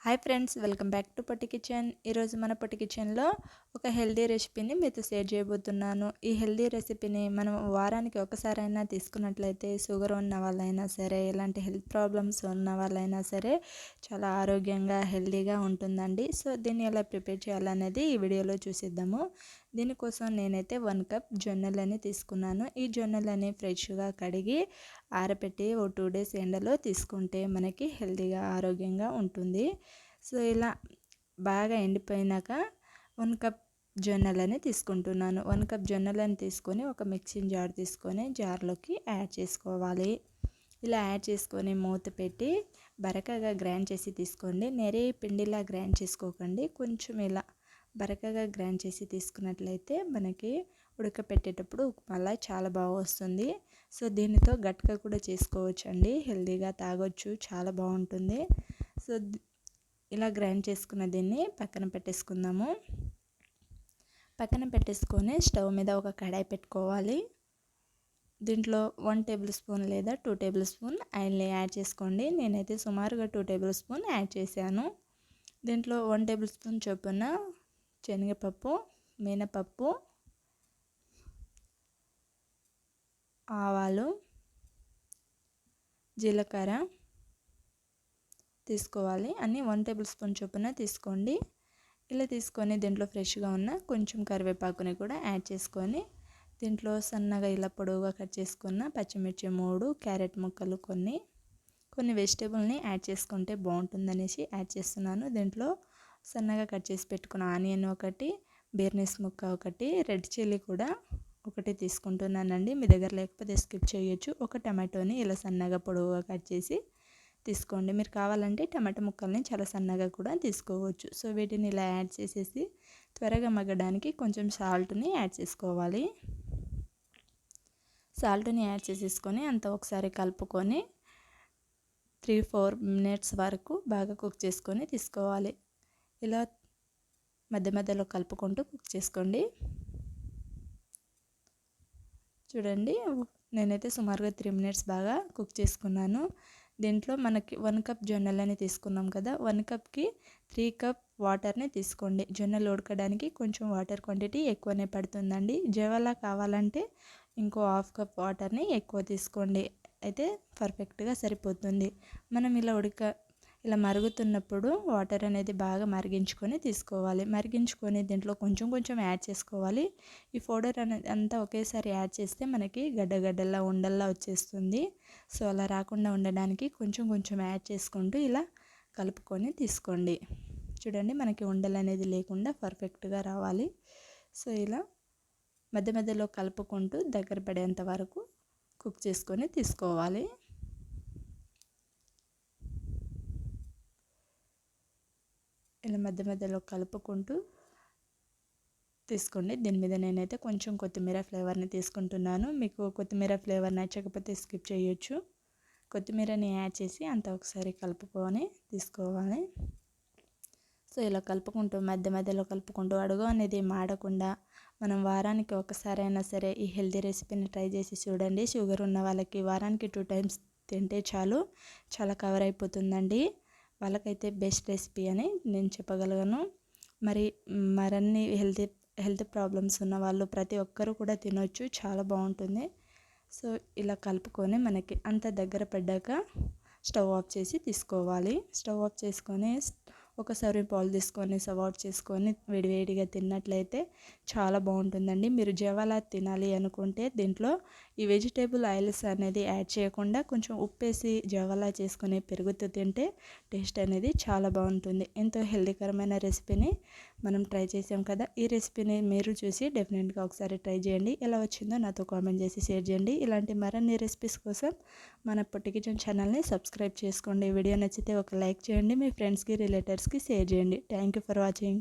Hi friends, welcome back to Potti kitchen. ఈరోజు మన పొట్టి కిచెన్లో ఒక హెల్దీ రెసిపీని మీతో షేర్ చేయబోతున్నాను. ఈ హెల్దీ రెసిపీని మనం వారానికి ఒకసారైనా తీసుకున్నట్లయితే షుగర్ ఉన్న వాళ్ళైనా సరే, ఎలాంటి హెల్త్ ప్రాబ్లమ్స్ ఉన్న వాళ్ళైనా సరే చాలా ఆరోగ్యంగా హెల్దీగా ఉంటుందండి. సో దీన్ని ఎలా ప్రిపేర్ చేయాలనేది ఈ వీడియోలో చూసిద్దాము. దీనికోసం నేనైతే 1 కప్ జొన్నలని తీసుకున్నాను. ఈ జొన్నలని ఫ్రెష్గా కడిగి ఆరబెట్టి ఓ 2 డేస్ ఎండలో తీసుకుంటే మనకి హెల్తీగా ఆరోగ్యంగా ఉంటుంది. సో ఇలా బాగా ఎండిపోయినాక 1 కప్ జొన్నలని తీసుకుంటున్నాను. 1 కప్ జొన్నలని తీసుకొని ఒక మిక్సింగ్ జార్ తీసుకొని జార్లోకి యాడ్ చేసుకోవాలి. ఇలా యాడ్ చేసుకొని మూత పెట్టి బరకగా గ్రైండ్ చేసి తీసుకోండి. నెరే పిండిలా గ్రైండ్ చేసుకోకండి, కొంచెం ఇలా బరకగా గ్రైండ్ చేసి తీసుకున్నట్లయితే మనకి ఉడకపెట్టేటప్పుడు ఉప్మా చాలా బాగా వస్తుంది. సో దీనితో గట్క కూడా చేసుకోవచ్చు అండి, హెల్తీగా తాగొచ్చు, చాలా బాగుంటుంది. సో ఇలా గ్రైండ్ చేసుకున్న దీన్ని పక్కన పెట్టేసుకుందాము. పక్కన పెట్టేసుకొని స్టవ్ మీద ఒక కడాయి పెట్టుకోవాలి. దీంట్లో 1 టేబుల్ స్పూన్ లేదా 2 టేబుల్ స్పూన్ ఆయిల్ని యాడ్ చేసుకోండి. నేనైతే సుమారుగా 2 టేబుల్ స్పూన్ యాడ్ చేశాను. దీంట్లో 1 టేబుల్ స్పూన్ చొప్పున శనగపప్పు, మినపప్పు, ఆవాలు, జీలకర్ర తీసుకోవాలి. అన్నీ 1 టేబుల్ స్పూన్ చొప్పున తీసుకోండి. ఇలా తీసుకొని దీంట్లో ఫ్రెష్గా ఉన్న కొంచెం కరివేపాకుని కూడా యాడ్ చేసుకొని దీంట్లో సన్నగా ఇలా పొడవుగా కట్ చేసుకున్న పచ్చిమిర్చి 3, క్యారెట్ ముక్కలు కొన్ని వెజిటేబుల్ని యాడ్ చేసుకుంటే బాగుంటుందనేసి యాడ్ చేస్తున్నాను. దీంట్లో సన్నగా కట్ చేసి పెట్టుకున్న ఆనియన్ ఒకటి, బీర్నీస్ ముక్క ఒకటి, రెడ్ చిల్లీ కూడా ఒకటి తీసుకుంటున్నానండి. మీ దగ్గర లేకపోతే స్కిప్ చేయొచ్చు. ఒక టమాటోని ఇలా సన్నగా పొడవుగా కట్ చేసి తీసుకోండి. మీరు కావాలంటే టమాటా ముక్కల్ని చాలా సన్నగా కూడా తీసుకోవచ్చు. సో వీటిని ఇలా యాడ్ చేసేసి త్వరగా మగ్గడానికి కొంచెం సాల్ట్ని యాడ్ చేసుకోవాలి. సాల్ట్ని యాడ్ చేసేసుకొని అంతా ఒకసారి కలుపుకొని 3-4 మినిట్స్ వరకు బాగా కుక్ చేసుకొని తీసుకోవాలి. ఇలా మధ్య మధ్యలో కలుపుకుంటూ కుక్ చేసుకోండి. చూడండి, నేనైతే సుమారుగా 3 మినిట్స్ బాగా కుక్ చేసుకున్నాను. దీంట్లో మనకి 1 కప్ జొన్నలని తీసుకున్నాం కదా, 1 కప్కి 3 కప్ వాటర్ని తీసుకోండి. జొన్నలు ఉడకడానికి కొంచెం వాటర్ క్వాంటిటీ ఎక్కువనే పడుతుందండి. జవలా కావాలంటే ఇంకో 1/2 కప్ వాటర్ని ఎక్కువ తీసుకోండి, అయితే పర్ఫెక్ట్గా సరిపోతుంది. మనం ఇలా మరుగుతున్నప్పుడు వాటర్ అనేది బాగా మరిగించుకొని తీసుకోవాలి. మరిగించుకొని దీంట్లో కొంచెం కొంచెం యాడ్ చేసుకోవాలి. ఈ పౌడర్ అనేది అంతా ఒకేసారి యాడ్ చేస్తే మనకి గడ్డగడ్డల్లా ఉండల్లా వచ్చేస్తుంది. సో అలా రాకుండా ఉండడానికి కొంచెం కొంచెం యాడ్ చేసుకుంటూ ఇలా కలుపుకొని తీసుకోండి. చూడండి, మనకి ఉండలు అనేది లేకుండా పర్ఫెక్ట్గా రావాలి. సో ఇలా మధ్య మధ్యలో కలుపుకుంటూ దగ్గర పడేంత వరకు కుక్ చేసుకొని తీసుకోవాలి. ఇలా మధ్య మధ్యలో కలుపుకుంటూ తీసుకోండి. దీని మీద నేనైతే కొంచెం కొత్తిమీర ఫ్లేవర్ని తీసుకుంటున్నాను. మీకు కొత్తిమీర ఫ్లేవర్ నచ్చకపోతే స్కిప్ చేయొచ్చు. కొత్తిమీరని యాడ్ చేసి అంతా ఒకసారి కలుపుకొని తీసుకోవాలి. సో ఇలా కలుపుకుంటూ మధ్య మధ్యలో కలుపుకుంటూ అడుగు అనేది మాడకుండా మనం వారానికి ఒకసారైనా సరే ఈ హెల్తీ రెసిపీని ట్రై చేసి చూడండి. షుగర్ ఉన్న వాళ్ళకి వారానికి 2 టైమ్స్ తింటే చాలు, చాలా కవర్ అయిపోతుందండి. వాళ్ళకైతే బెస్ట్ రెసిపీ అని నేను చెప్పగలను. మరిన్ని హెల్త్ ప్రాబ్లమ్స్ ఉన్న వాళ్ళు ప్రతి ఒక్కరూ కూడా తినొచ్చు, చాలా బాగుంటుంది. సో ఇలా కలుపుకొని మనకి అంత దగ్గర పడ్డాక స్టవ్ ఆఫ్ చేసి తీసుకోవాలి. స్టవ్ ఆఫ్ చేసుకొని ఒక సర్వింగ్ బౌల్ తీసుకొని సర్వ్ అవుట్ చేసుకొని వేడివేడిగా తిన్నట్లయితే చాలా బాగుంటుందండి. మీరు జవాలా తినాలి అనుకుంటే దీంట్లో ఈ వెజిటేబుల్ ఆయిల్స్ అనేది యాడ్ చేయకుండా కొంచెం ఉప్పేసి జవాలా చేసుకొని పెరుగుతూ తింటే టేస్ట్ అనేది చాలా బాగుంటుంది. ఎంతో హెల్దీకరమైన రెసిపీని మనం ట్రై చేసాం కదా. ఈ రెసిపీని మీరు చూసి డెఫినెట్గా ఒకసారి ట్రై చేయండి. ఎలా వచ్చిందో నాతో కామెంట్ చేసి షేర్ చేయండి. ఇలాంటి మరిన్ని రెసిపీస్ కోసం మన పొట్టి కిచెన్ ఛానల్ని సబ్స్క్రైబ్ చేసుకోండి. వీడియో నచ్చితే ఒక లైక్ చేయండి, మీ ఫ్రెండ్స్కి రిలేటివ్స్కి షేర్ చేయండి. Thank you for watching.